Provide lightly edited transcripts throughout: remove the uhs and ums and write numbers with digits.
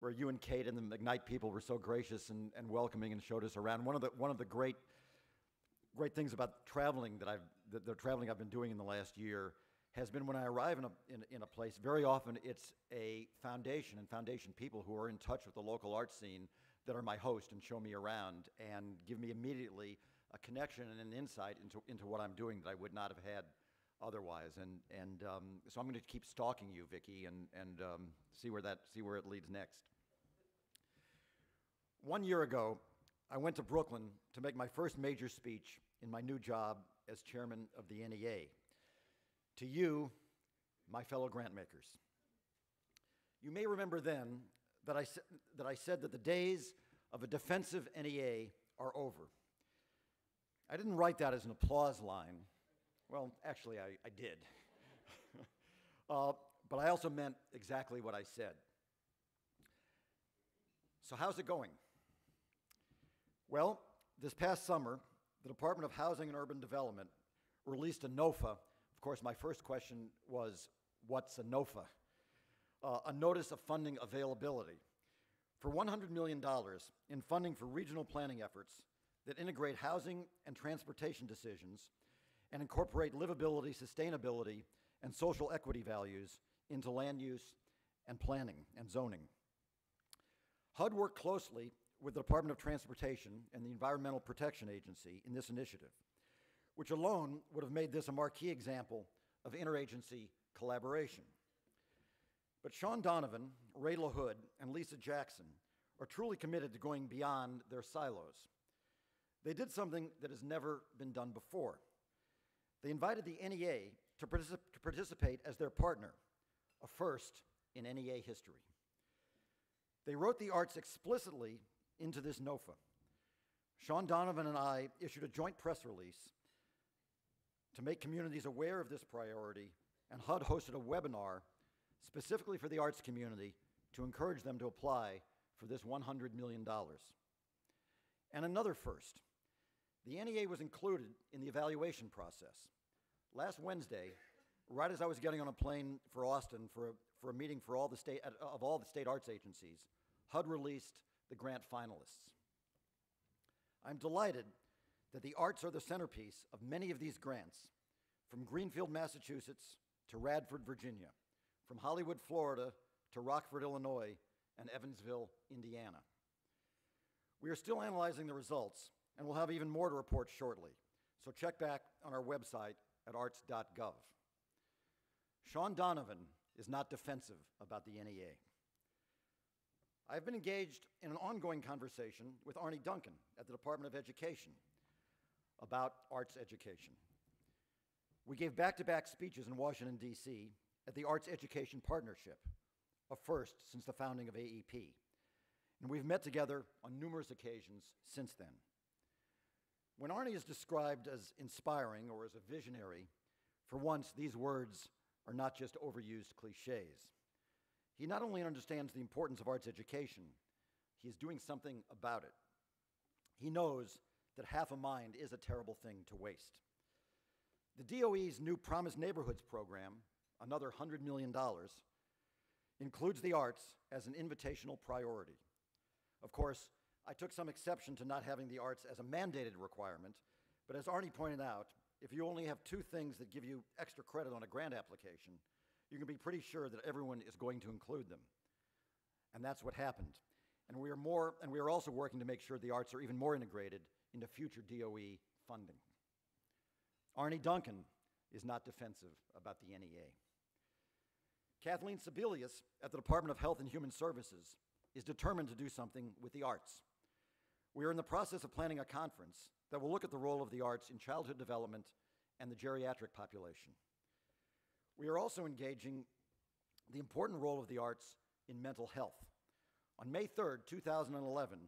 where you and Kate and the McKnight people were so gracious and welcoming and showed us around. One of the great things about traveling the traveling I've been doing in the last year has been when I arrive in a place, very often it's a foundation and foundation people who are in touch with the local art scene that are my host and show me around and give me immediately a connection and an insight into what I'm doing that I would not have had otherwise. So I'm going to keep stalking you, Vicki, and see where it leads next. 1 year ago, I went to Brooklyn to make my first major speech in my new job as chairman of the NEA. To you, my fellow grant makers. You may remember then that I said that the days of a defensive NEA are over. I didn't write that as an applause line. Well, actually, I did. But I also meant exactly what I said. So how's it going? Well, this past summer, the Department of Housing and Urban Development released a NOFA. Of course, my first question was, what's a NOFA? A Notice of Funding Availability for $100 million in funding for regional planning efforts that integrate housing and transportation decisions and incorporate livability, sustainability, and social equity values into land use and planning and zoning. HUD worked closely with the Department of Transportation and the Environmental Protection Agency in this initiative, which alone would have made this a marquee example of interagency collaboration. But Sean Donovan, Ray LaHood, and Lisa Jackson are truly committed to going beyond their silos. They did something that has never been done before. They invited the NEA to participate as their partner, a first in NEA history. They wrote the arts explicitly into this NOFA. Sean Donovan and I issued a joint press release to make communities aware of this priority, and HUD hosted a webinar specifically for the arts community to encourage them to apply for this $100 million. And another first, the NEA was included in the evaluation process. Last Wednesday, right as I was getting on a plane for Austin for a meeting for all the state arts agencies, HUD released the grant finalists. I'm delighted that the arts are the centerpiece of many of these grants, from Greenfield, Massachusetts to Radford, Virginia, from Hollywood, Florida to Rockford, Illinois, and Evansville, Indiana. We are still analyzing the results, and we'll have even more to report shortly, so check back on our website at arts.gov. Sean Donovan is not defensive about the NEA. I've been engaged in an ongoing conversation with Arnie Duncan at the Department of Education about arts education. We gave back-to-back speeches in Washington, D.C. at the Arts Education Partnership, a first since the founding of AEP. And we've met together on numerous occasions since then. When Arnie is described as inspiring or as a visionary, for once, these words are not just overused cliches. He not only understands the importance of arts education, he is doing something about it. He knows that half a mind is a terrible thing to waste. The DOE's new Promised Neighborhoods program, another $100 million, includes the arts as an invitational priority. Of course, I took some exception to not having the arts as a mandated requirement, but as Arnie pointed out, if you only have two things that give you extra credit on a grant application, you can be pretty sure that everyone is going to include them. And that's what happened. And we are also working to make sure the arts are even more integrated into future DOE funding. Arnie Duncan is not defensive about the NEA. Kathleen Sebelius at the Department of Health and Human Services is determined to do something with the arts. We are in the process of planning a conference that will look at the role of the arts in childhood development and the geriatric population. We are also engaging the important role of the arts in mental health. On May 3rd, 2011,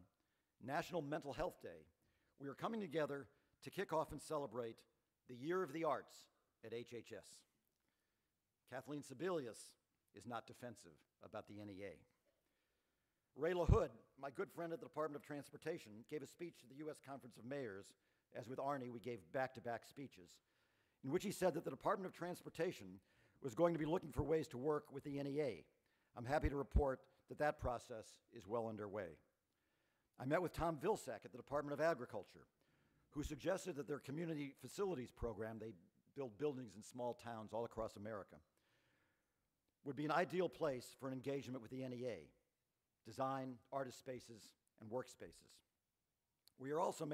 National Mental Health Day, we are coming together to kick off and celebrate the Year of the Arts at HHS. Kathleen Sebelius is not defensive about the NEA. Ray LaHood, my good friend at the Department of Transportation, gave a speech to the U.S. Conference of Mayors. As with Arnie, we gave back-to-back speeches, in which he said that the Department of Transportation was going to be looking for ways to work with the NEA. I'm happy to report that that process is well underway. I met with Tom Vilsack at the Department of Agriculture, who suggested that their community facilities program, they build buildings in small towns all across America, would be an ideal place for an engagement with the NEA, design, artist spaces, and workspaces. We're also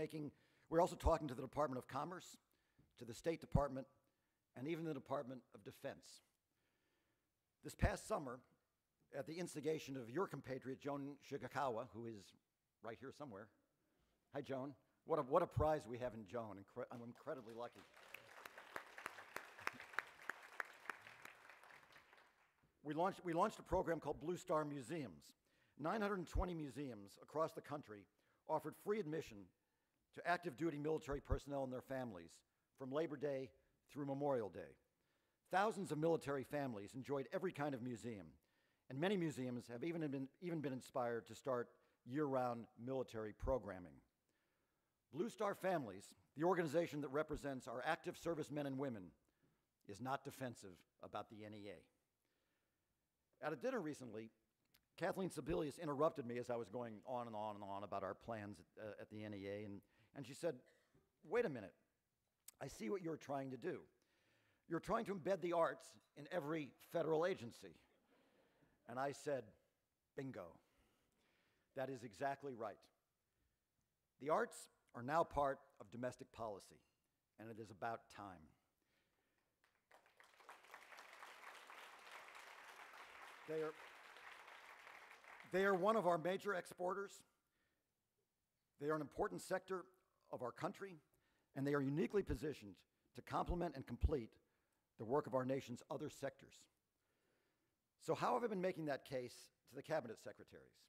talking to the Department of Commerce, to the State Department, and even the Department of Defense. This past summer, at the instigation of your compatriot, Joan Shigakawa, who is right here somewhere. Hi, Joan. What a prize we have in Joan. I'm incredibly lucky. We launched a program called Blue Star Museums. 920 museums across the country offered free admission to active duty military personnel and their families from Labor Day through Memorial Day. Thousands of military families enjoyed every kind of museum, and many museums have even been inspired to start year-round military programming. Blue Star Families, the organization that represents our active servicemen and women, is not defensive about the NEA. At a dinner recently, Kathleen Sebelius interrupted me as I was going on and on and on about our plans at the NEA, and she said, "Wait a minute, I see what you're trying to do. You're trying to embed the arts in every federal agency." And I said, bingo. That is exactly right. The arts are now part of domestic policy, and it is about time. They are one of our major exporters. They are an important sector of our country, and they are uniquely positioned to complement and complete the work of our nation's other sectors. So how have I been making that case to the cabinet secretaries?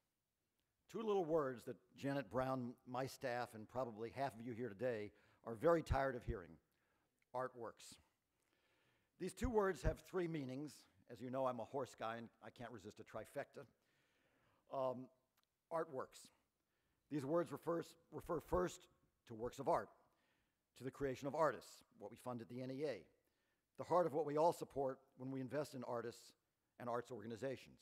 Two little words that Janet Brown, my staff, and probably half of you here today are very tired of hearing: art works. These two words have three meanings. As you know, I'm a horse guy, and I can't resist a trifecta. Art works. These words refer first to works of art, to the creation of artists, what we fund at the NEA, the heart of what we all support when we invest in artists and arts organizations.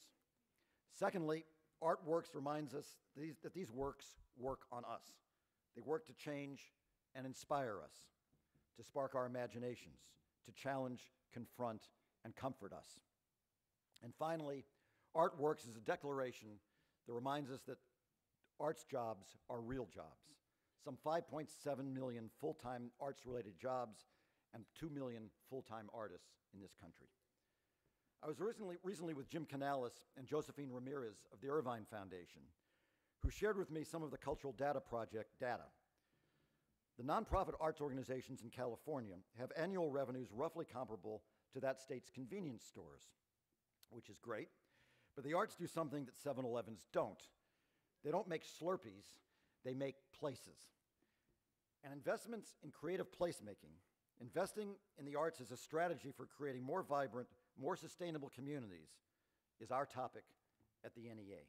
Secondly, artworks reminds us that these works work on us. They work to change and inspire us, to spark our imaginations, to challenge, confront, and comfort us. And finally, artworks is a declaration that reminds us that arts jobs are real jobs. Some 5.7 million full-time arts-related jobs and 2 million full-time artists in this country. I was recently with Jim Canales and Josephine Ramirez of the Irvine Foundation, who shared with me some of the Cultural Data Project data. The nonprofit arts organizations in California have annual revenues roughly comparable to that state's convenience stores, which is great, but the arts do something that 7-Elevens don't. They don't make Slurpees, they make places. And investments in creative placemaking, investing in the arts as a strategy for creating more vibrant, more sustainable communities is our topic at the NEA.